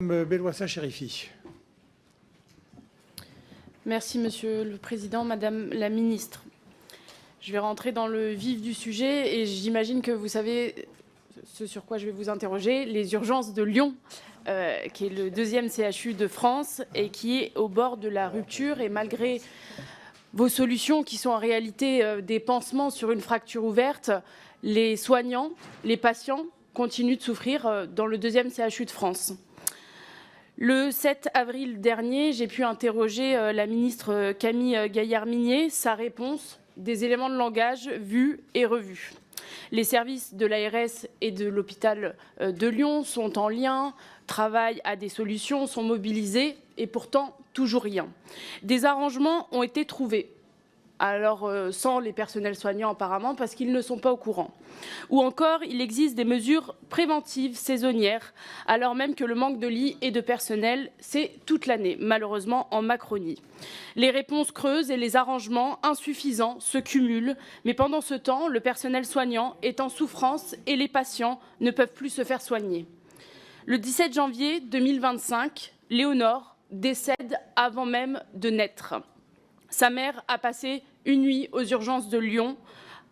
Belwassa Chérifi. Merci Monsieur le Président, Madame la Ministre. Je vais rentrer dans le vif du sujet et j'imagine que vous savez ce sur quoi je vais vous interroger, les urgences de Lyon, qui est le deuxième CHU de France et qui est au bord de la rupture. Et malgré vos solutions qui sont en réalité des pansements sur une fracture ouverte, les soignants, les patients continuent de souffrir dans le deuxième CHU de France. Le 7 avril dernier, j'ai pu interroger la ministre Camille Gaillard-Minier. Sa réponse, des éléments de langage vus et revus. Les services de l'ARS et de l'hôpital de Lyon sont en lien, travaillent à des solutions, sont mobilisés et pourtant toujours rien. Des arrangements ont été trouvés. Alors sans les personnels soignants apparemment, parce qu'ils ne sont pas au courant. Ou encore, il existe des mesures préventives saisonnières, alors même que le manque de lits et de personnel, c'est toute l'année, malheureusement en Macronie. Les réponses creuses et les arrangements insuffisants se cumulent, mais pendant ce temps, le personnel soignant est en souffrance et les patients ne peuvent plus se faire soigner. Le 17 janvier 2025, Léonore décède avant même de naître. Sa mère a passé une nuit aux urgences de Lyon,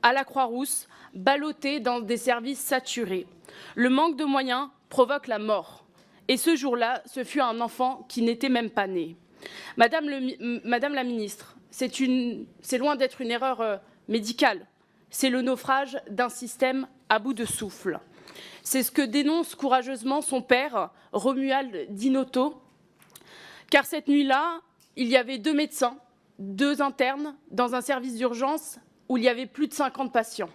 à la Croix-Rousse, ballottée dans des services saturés. Le manque de moyens provoque la mort. Et ce jour-là, ce fut un enfant qui n'était même pas né. Madame la ministre, c'est loin d'être une erreur médicale. C'est le naufrage d'un système à bout de souffle. C'est ce que dénonce courageusement son père, Romuald Dinotto. Car cette nuit-là, il y avait 2 médecins, 2 internes dans un service d'urgence où il y avait plus de 50 patients.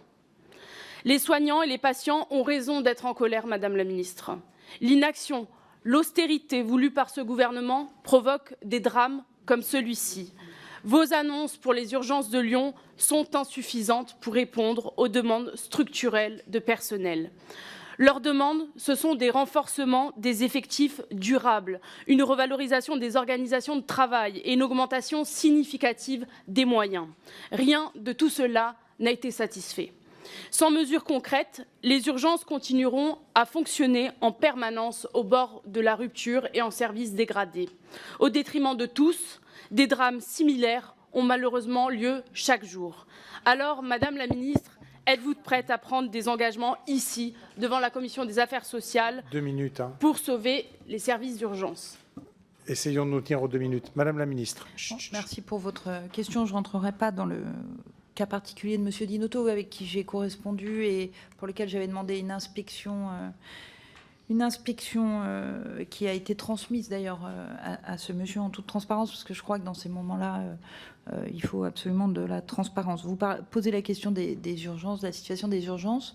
Les soignants et les patients ont raison d'être en colère, Madame la Ministre. L'inaction, l'austérité voulue par ce gouvernement provoquent des drames comme celui-ci. Vos annonces pour les urgences de Lyon sont insuffisantes pour répondre aux demandes structurelles de personnel. Leurs demandes, ce sont des renforcements des effectifs durables, une revalorisation des organisations de travail et une augmentation significative des moyens. Rien de tout cela n'a été satisfait. Sans mesures concrètes, les urgences continueront à fonctionner en permanence au bord de la rupture et en services dégradés. Au détriment de tous, des drames similaires ont malheureusement lieu chaque jour. Alors, Madame la Ministre, êtes-vous prête à prendre des engagements ici, devant la Commission des Affaires sociales, 2 minutes, pour sauver les services d'urgence? Essayons de nous tenir aux 2 minutes. Madame la Ministre. Bon, merci pour votre question. Je ne rentrerai pas dans le cas particulier de M. Dinotto, avec qui j'ai correspondu et pour lequel j'avais demandé une inspection qui a été transmise d'ailleurs à ce monsieur en toute transparence, parce que je crois que dans ces moments-là, il faut absolument de la transparence. Vous posez la question des urgences, de la situation des urgences.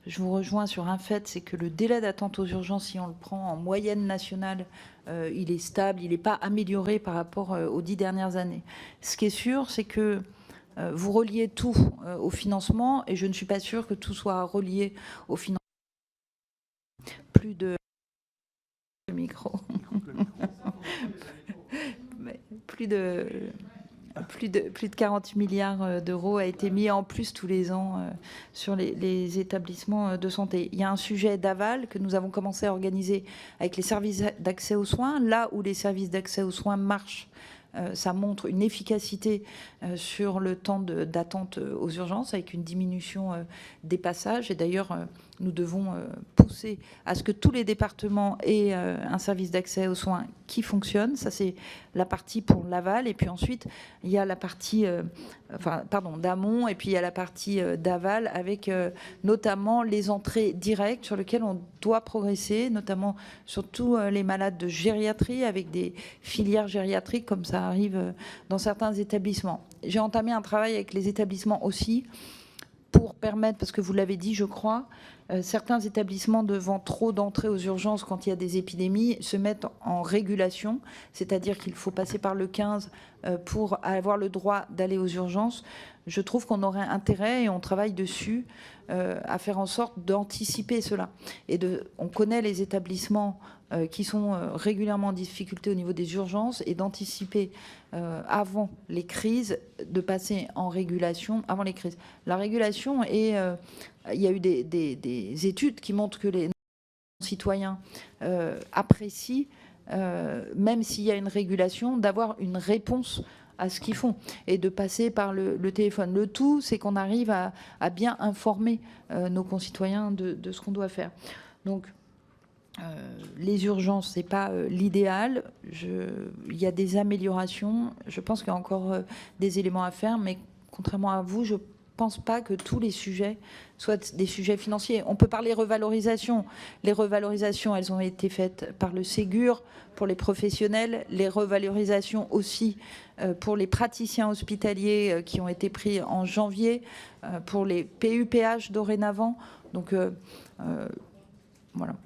Je vous rejoins sur un fait, c'est que le délai d'attente aux urgences, si on le prend en moyenne nationale, il est stable, il n'est pas amélioré par rapport aux 10 dernières années. Ce qui est sûr, c'est que vous reliez tout au financement, et je ne suis pas sûre que tout soit relié au financement. Plus de plus de 40 milliards d'euros a été mis en plus tous les ans sur les établissements de santé. Il y a un sujet d'aval que nous avons commencé à organiser avec les services d'accès aux soins. Là où les services d'accès aux soins marchent, ça montre une efficacité sur le temps d'attente aux urgences, avec une diminution des passages. Et d'ailleurs, nous devons pousser à ce que tous les départements aient un service d'accès aux soins qui fonctionne. Ça, c'est la partie pour l'aval. Et puis ensuite, il y a la partie d'amont, et puis il y a la partie d'aval, avec notamment les entrées directes sur lesquelles on doit progresser, notamment surtout les malades de gériatrie, avec des filières gériatriques, comme ça arrive dans certains établissements. J'ai entamé un travail avec les établissements aussi pour permettre, parce que vous l'avez dit, je crois, certains établissements devant trop d'entrées aux urgences quand il y a des épidémies se mettent en régulation, c'est-à-dire qu'il faut passer par le 15 pour avoir le droit d'aller aux urgences. Je trouve qu'on aurait intérêt, et on travaille dessus, à faire en sorte d'anticiper cela. On connaît les établissements qui sont régulièrement en difficulté au niveau des urgences, et d'anticiper avant les crises, de passer en régulation avant les crises. La régulation, il y a eu des études qui montrent que les concitoyens apprécient, même s'il y a une régulation, d'avoir une réponse à ce qu'ils font et de passer par le téléphone. Le tout, c'est qu'on arrive à bien informer nos concitoyens de ce qu'on doit faire. Donc, les urgences, c'est pas l'idéal. Il y a des améliorations. Je pense qu'il y a encore des éléments à faire, mais contrairement à vous, je pense pas que tous les sujets soient des sujets financiers. On peut parler revalorisation. Les revalorisations, elles ont été faites par le Ségur pour les professionnels. Les revalorisations aussi pour les praticiens hospitaliers qui ont été pris en janvier, pour les PUPH dorénavant. Donc, voilà.